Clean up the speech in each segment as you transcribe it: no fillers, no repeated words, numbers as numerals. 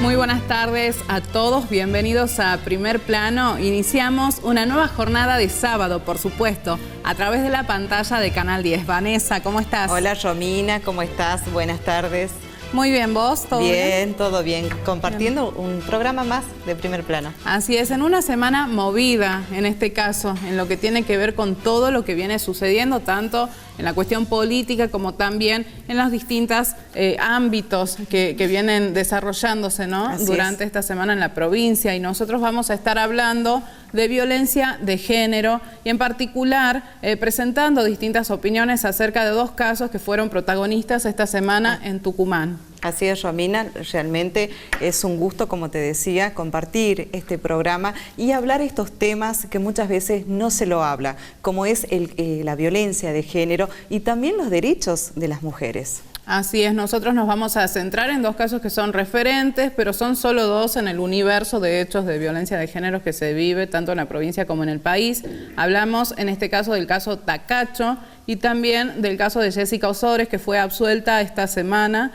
Muy buenas tardes a todos, bienvenidos a Primer Plano. Iniciamos una nueva jornada de sábado, por supuesto, a través de la pantalla de Canal 10. Vanessa, ¿cómo estás? Hola Romina, ¿cómo estás? Buenas tardes. Muy bien, ¿vos? ¿Todo bien? Bien, todo bien. Compartiendo un programa más de Primer Plano. Así es, en una semana movida, en este caso, en lo que tiene que ver con todo lo que viene sucediendo, tanto en la cuestión política como también en los distintos ámbitos que vienen desarrollándose, ¿no? Durante esta semana en la provincia. Y nosotros vamos a estar hablando de violencia de género y en particular presentando distintas opiniones acerca de dos casos que fueron protagonistas esta semana en Tucumán. Así es, Romina, realmente es un gusto, como te decía, compartir este programa y hablar estos temas que muchas veces no se lo habla, como es la violencia de género y también los derechos de las mujeres. Así es, nosotros nos vamos a centrar en dos casos que son referentes, pero son solo dos en el universo de hechos de violencia de género que se vive tanto en la provincia como en el país. Hablamos en este caso del caso Tacacho y también del caso de Jessica Ozores, que fue absuelta esta semana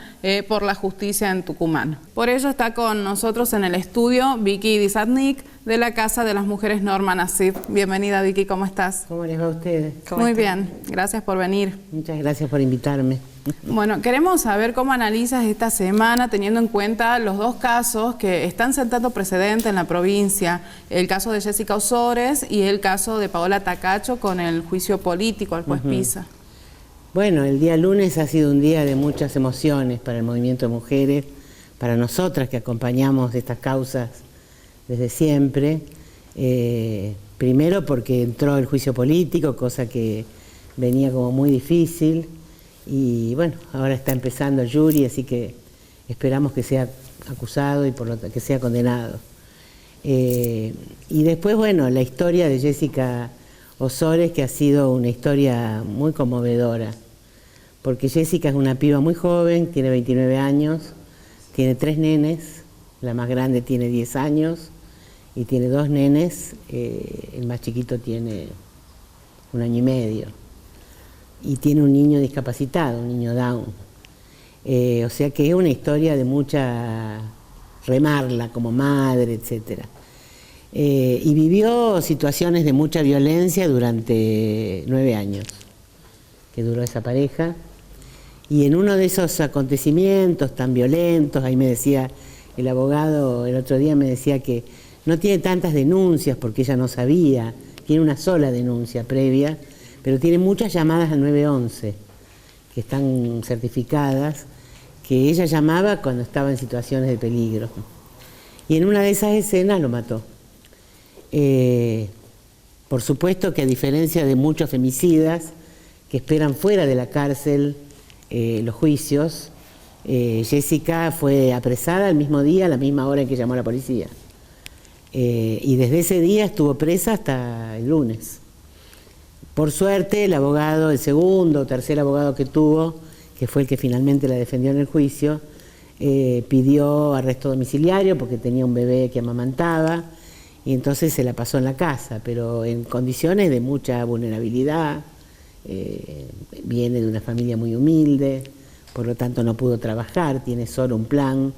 por la justicia en Tucumán. Por ello está con nosotros en el estudio Vicky Dizatnik, de la Casa de las Mujeres Norma Nassif. Bienvenida, Vicky, ¿cómo estás? ¿Cómo les va a ustedes? Muy bien, gracias por venir. Muchas gracias por invitarme. Bueno, queremos saber cómo analizas esta semana teniendo en cuenta los dos casos que están sentando precedente en la provincia, el caso de Jessica Ozores y el caso de Paola Tacacho con el juicio político al juez Pisa. Bueno, el día lunes ha sido un día de muchas emociones para el movimiento de mujeres, para nosotras que acompañamos estas causas desde siempre. Primero porque entró el juicio político, cosa que venía como muy difícil. Y bueno, ahora está empezando el jury, así que esperamos que sea acusado y por lo tanto que sea condenado. Y después, bueno, la historia de Jessica Ozores, que ha sido una historia muy conmovedora, porque Jessica es una piba muy joven, tiene 29 años, tiene 3 nenes, la más grande tiene 10 años y tiene 2 nenes, el más chiquito tiene 1 año y medio. Y tiene un niño discapacitado, un niño Down. O sea que es una historia de mucha remarla como madre, etc. Y vivió situaciones de mucha violencia durante 9 años que duró esa pareja. Y en uno de esos acontecimientos tan violentos, ahí me decía el abogado, el otro día me decía que no tiene tantas denuncias porque ella no sabía, tiene una sola denuncia previa, pero tiene muchas llamadas al 911 que están certificadas, que ella llamaba cuando estaba en situaciones de peligro. Y en una de esas escenas lo mató. Por supuesto que a diferencia de muchos femicidas que esperan fuera de la cárcel los juicios, Jessica fue apresada el mismo día, a la misma hora en que llamó a la policía. Y desde ese día estuvo presa hasta el lunes. Por suerte, el abogado, el segundo o tercer abogado que tuvo, que fue el que finalmente la defendió en el juicio, pidió arresto domiciliario porque tenía un bebé que amamantaba y entonces se la pasó en la casa, pero en condiciones de mucha vulnerabilidad. Viene de una familia muy humilde, por lo tanto no pudo trabajar, tiene solo un plan,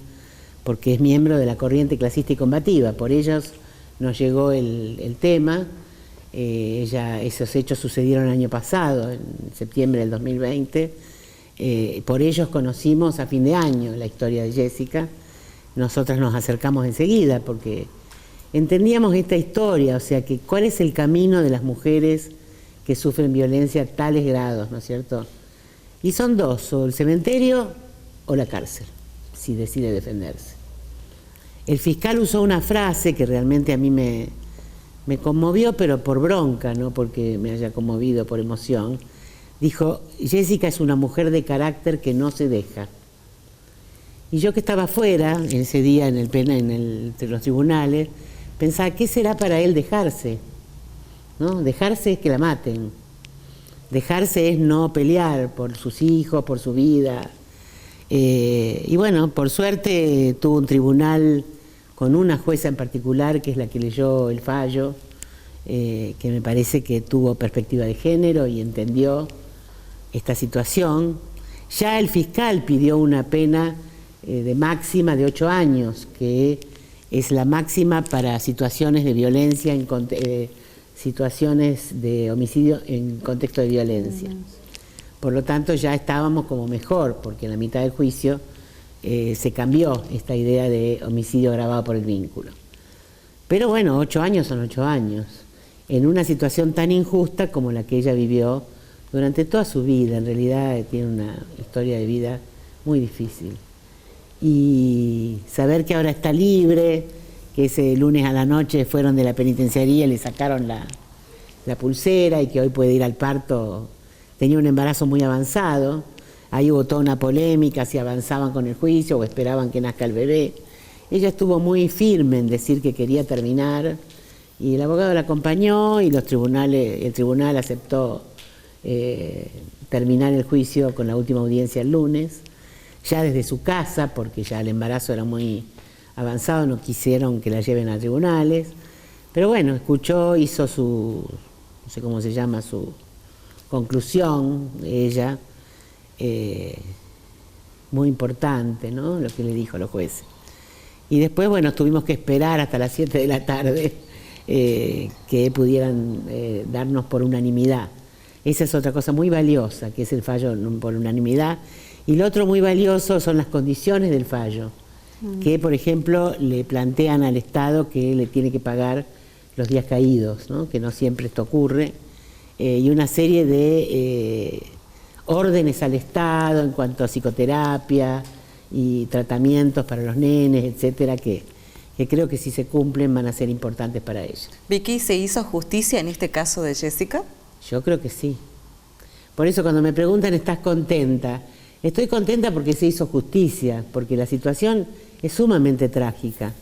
porque es miembro de la corriente clasista y combativa. Por ellos nos llegó el tema. Esos hechos sucedieron el año pasado, en septiembre del 2020. Por ellos conocimos a fin de año la historia de Jessica. Nosotras nos acercamos enseguida porque entendíamos esta historia, o sea, que cuál es el camino de las mujeres que sufren violencia a tales grados, ¿no es cierto? Y son dos, o el cementerio o la cárcel, si decide defenderse. El fiscal usó una frase que realmente a mí me conmovió, pero por bronca, no porque me haya conmovido por emoción. Dijo, Jessica es una mujer de carácter que no se deja. Y yo que estaba afuera, ese día entre los tribunales, pensaba, ¿qué será para él dejarse? ¿No? Dejarse es que la maten. Dejarse es no pelear por sus hijos, por su vida. Y bueno, por suerte tuvo un tribunal con una jueza en particular, que es la que leyó el fallo, que me parece que tuvo perspectiva de género y entendió esta situación. Ya el fiscal pidió una pena de máxima de 8 años, que es la máxima para situaciones de violencia, situaciones de homicidio en contexto de violencia. Por lo tanto, ya estábamos como mejor, porque en la mitad del juicio se cambió esta idea de homicidio agravado por el vínculo. Pero bueno, 8 años son 8 años, en una situación tan injusta como la que ella vivió durante toda su vida. En realidad tiene una historia de vida muy difícil. Y saber que ahora está libre, que ese lunes a la noche fueron de la penitenciaría y le sacaron la pulsera y que hoy puede ir al parto, tenía un embarazo muy avanzado. Ahí hubo toda una polémica, si avanzaban con el juicio o esperaban que nazca el bebé. Ella estuvo muy firme en decir que quería terminar y el abogado la acompañó y el tribunal aceptó terminar el juicio con la última audiencia el lunes, ya desde su casa, porque ya el embarazo era muy avanzado, no quisieron que la lleven a tribunales, pero bueno, escuchó, hizo su, no sé cómo se llama, su conclusión, ella, muy importante, ¿no?, lo que le dijo a los jueces. Y después, bueno, tuvimos que esperar hasta las 7 de la tarde que pudieran darnos por unanimidad. Esa es otra cosa muy valiosa, que es el fallo por unanimidad. Y lo otro muy valioso son las condiciones del fallo, que, por ejemplo, le plantean al Estado que le tiene que pagar los días caídos, ¿no?, que no siempre esto ocurre, y una serie de órdenes al Estado en cuanto a psicoterapia y tratamientos para los nenes, etcétera, que creo que si se cumplen van a ser importantes para ella. Vicky, ¿se hizo justicia en este caso de Jessica? Yo creo que sí. Por eso cuando me preguntan, ¿estás contenta? Estoy contenta porque se hizo justicia, porque la situación es sumamente trágica.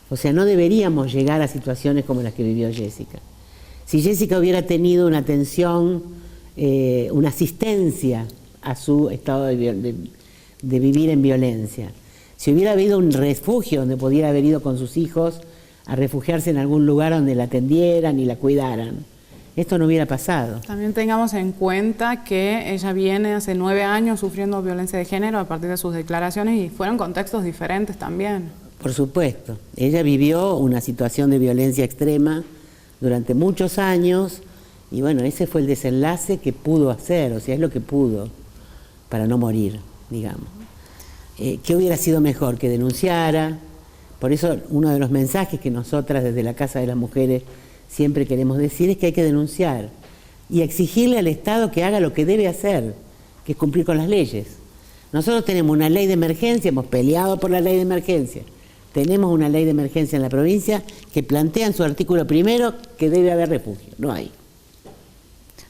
O sea, no deberíamos llegar a situaciones como las que vivió Jessica. Si Jessica hubiera tenido una atención, una asistencia a su estado de vivir en violencia, si hubiera habido un refugio donde pudiera haber ido con sus hijos a refugiarse en algún lugar donde la atendieran y la cuidaran, esto no hubiera pasado. También tengamos en cuenta que ella viene hace 9 años sufriendo violencia de género a partir de sus declaraciones y fueron contextos diferentes también. Por supuesto, ella vivió una situación de violencia extrema durante muchos años y bueno, ese fue el desenlace que pudo hacer, o sea, es lo que pudo para no morir, digamos. ¿Qué hubiera sido mejor? Que denunciara. Por eso uno de los mensajes que nosotras desde la Casa de las Mujeres siempre queremos decir es que hay que denunciar y exigirle al Estado que haga lo que debe hacer, que es cumplir con las leyes. Nosotros tenemos una ley de emergencia, hemos peleado por la ley de emergencia. Tenemos una ley de emergencia en la provincia que plantea en su artículo primero que debe haber refugio, no hay.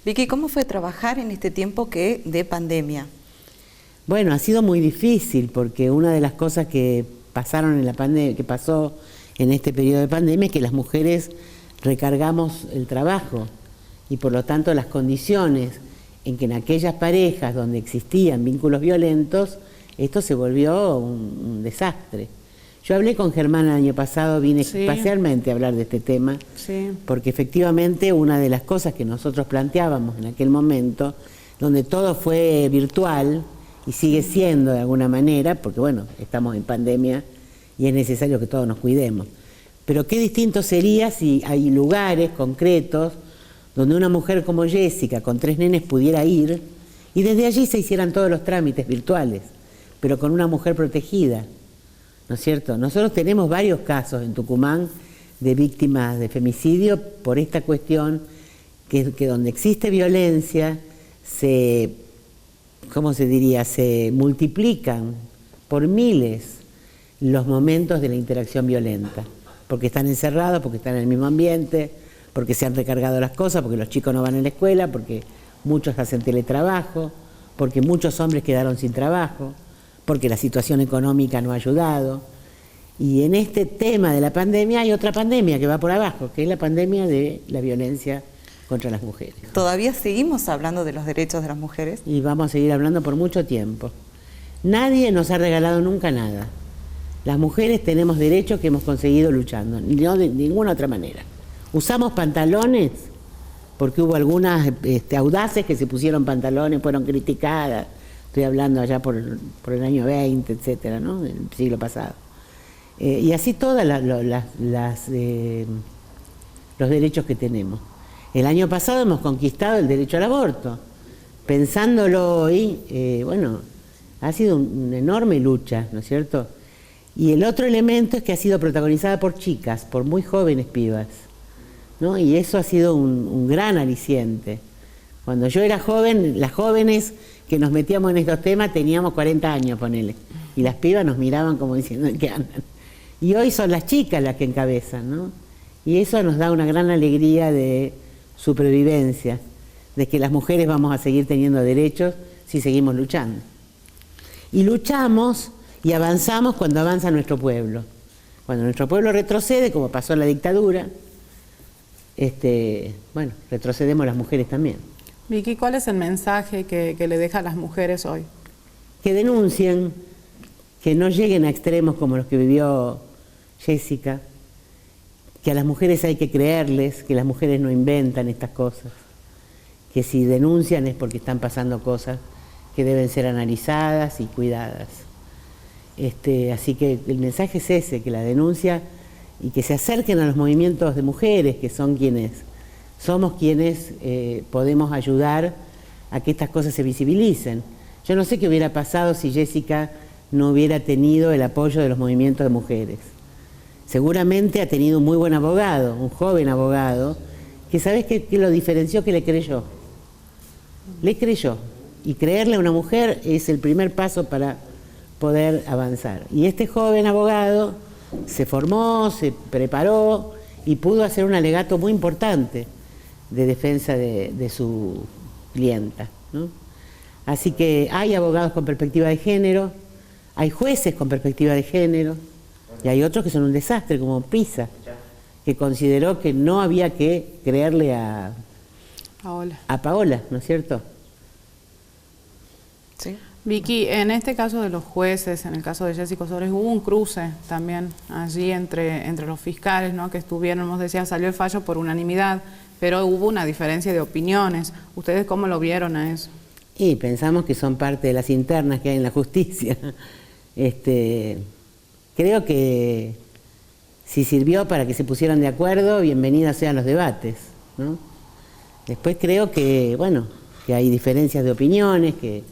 Vicky, ¿cómo fue trabajar en este tiempo de pandemia? Bueno, ha sido muy difícil porque una de las cosas que pasaron en la pandemia, que pasó en este periodo de pandemia, es que las mujeres recargamos el trabajo y por lo tanto las condiciones en que en aquellas parejas donde existían vínculos violentos, esto se volvió un desastre. Yo hablé con Germán el año pasado, vine parcialmente a hablar de este tema, porque efectivamente una de las cosas que nosotros planteábamos en aquel momento, donde todo fue virtual y sigue siendo de alguna manera, porque bueno, estamos en pandemia y es necesario que todos nos cuidemos, pero qué distinto sería si hay lugares concretos donde una mujer como Jessica con 3 nenes pudiera ir y desde allí se hicieran todos los trámites virtuales, pero con una mujer protegida. ¿No es cierto? Nosotros tenemos varios casos en Tucumán de víctimas de femicidio por esta cuestión que donde existe violencia ¿cómo se diría? Se multiplican por miles los momentos de la interacción violenta, porque están encerrados, porque están en el mismo ambiente, porque se han recargado las cosas, porque los chicos no van a la escuela, porque muchos hacen teletrabajo, porque muchos hombres quedaron sin trabajo, porque la situación económica no ha ayudado. Y en este tema de la pandemia hay otra pandemia que va por abajo, que es la pandemia de la violencia contra las mujeres. ¿Todavía seguimos hablando de los derechos de las mujeres? Y vamos a seguir hablando por mucho tiempo. Nadie nos ha regalado nunca nada. Las mujeres tenemos derechos que hemos conseguido luchando, no de ninguna otra manera. Usamos pantalones porque hubo algunas audaces que se pusieron pantalones, fueron criticadas. Estoy hablando allá por el año 20, etcétera, ¿no? Del siglo pasado. Y así todos los derechos que tenemos. El año pasado hemos conquistado el derecho al aborto. Pensándolo hoy, bueno, ha sido una enorme lucha, ¿no es cierto? Y el otro elemento es que ha sido protagonizada por chicas, por muy jóvenes pibas, ¿no? Y eso ha sido un gran aliciente. Cuando yo era joven, las jóvenes que nos metíamos en estos temas teníamos 40 años, ponele. Y las pibas nos miraban como diciendo, ¿en qué andan? Y hoy son las chicas las que encabezan, ¿no? Y eso nos da una gran alegría de supervivencia, de que las mujeres vamos a seguir teniendo derechos si seguimos luchando. Y luchamos y avanzamos cuando avanza nuestro pueblo. Cuando nuestro pueblo retrocede, como pasó en la dictadura, bueno, retrocedemos las mujeres también. Vicky, ¿cuál es el mensaje que le deja a las mujeres hoy? Que denuncien, que no lleguen a extremos como los que vivió Jessica, que a las mujeres hay que creerles, que las mujeres no inventan estas cosas, que si denuncian es porque están pasando cosas que deben ser analizadas y cuidadas. Así que el mensaje es ese, que la denuncia y que se acerquen a los movimientos de mujeres, que son somos quienes podemos ayudar a que estas cosas se visibilicen. Yo no sé qué hubiera pasado si Jessica no hubiera tenido el apoyo de los movimientos de mujeres. Seguramente ha tenido un muy buen abogado, un joven abogado, que ¿sabes qué lo diferenció? Que le creyó. Le creyó. Y creerle a una mujer es el primer paso para poder avanzar. Y este joven abogado se formó, se preparó y pudo hacer un alegato muy importante de defensa de su clienta, ¿no? Así que hay abogados con perspectiva de género, hay jueces con perspectiva de género, y hay otros que son un desastre, como Pisa, que consideró que no había que creerle a Paola, ¿no es cierto? Sí. Vicky, en este caso de los jueces, en el caso de Jessica Osores, hubo un cruce también allí entre los fiscales, ¿no? Que estuvieron, nos decía, salió el fallo por unanimidad, pero hubo una diferencia de opiniones. ¿Ustedes cómo lo vieron a eso? Y pensamos que son parte de las internas que hay en la justicia. Creo que si sirvió para que se pusieran de acuerdo, bienvenidos sean los debates, ¿no? Después creo que, bueno, que hay diferencias de opiniones, que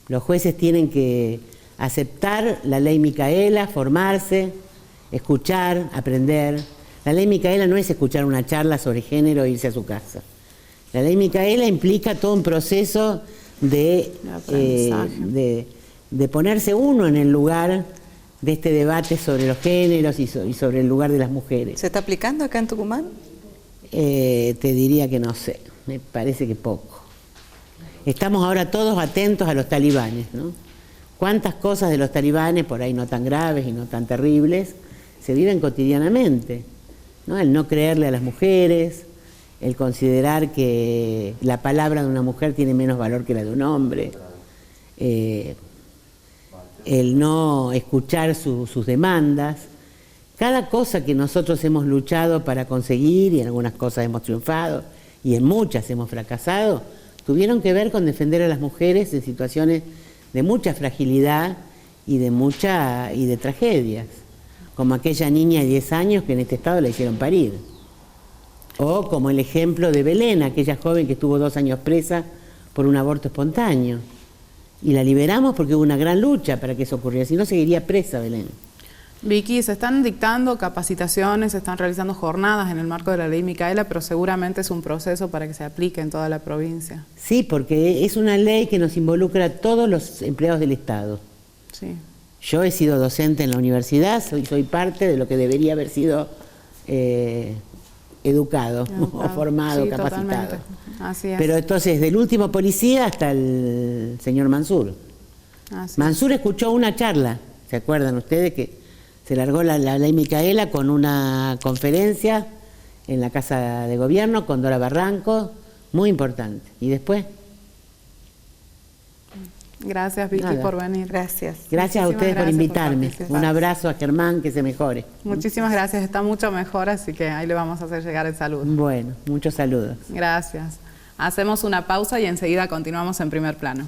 los jueces tienen que aceptar la ley Micaela, formarse, escuchar, aprender. La ley Micaela no es escuchar una charla sobre género e irse a su casa. La ley Micaela implica todo un proceso de ponerse uno en el lugar de este debate sobre los géneros y sobre el lugar de las mujeres. ¿Se está aplicando acá en Tucumán? Te diría que no sé, me parece que poco. Estamos ahora todos atentos a los talibanes, ¿no? Cuántas cosas de los talibanes, por ahí no tan graves y no tan terribles, se viven cotidianamente, ¿no? El no creerle a las mujeres, el considerar que la palabra de una mujer tiene menos valor que la de un hombre, el no escuchar sus demandas. Cada cosa que nosotros hemos luchado para conseguir, y en algunas cosas hemos triunfado, y en muchas hemos fracasado, tuvieron que ver con defender a las mujeres en situaciones de mucha fragilidad y de tragedias, como aquella niña de 10 años que en este estado la hicieron parir, o como el ejemplo de Belén, aquella joven que estuvo 2 años presa por un aborto espontáneo, y la liberamos porque hubo una gran lucha para que eso ocurriera, si no seguiría presa Belén. Vicky, se están dictando capacitaciones, se están realizando jornadas en el marco de la ley Micaela, pero seguramente es un proceso para que se aplique en toda la provincia. Sí, porque es una ley que nos involucra a todos los empleados del Estado. Sí. Yo he sido docente en la universidad, soy parte de lo que debería haber sido educado o formado, sí, capacitado. Totalmente. Así es. Pero entonces, del último policía hasta el señor Mansur. Mansur escuchó una charla, ¿se acuerdan ustedes que se largó la ley Micaela con una conferencia en la Casa de Gobierno con Dora Barranco, muy importante. ¿Y después? Gracias, Vicky, por venir. Gracias. Gracias a ustedes por invitarme. Un abrazo a Germán, que se mejore. Muchísimas gracias, está mucho mejor, así que ahí le vamos a hacer llegar el saludo. Bueno, muchos saludos. Gracias. Hacemos una pausa y enseguida continuamos en Primer Plano.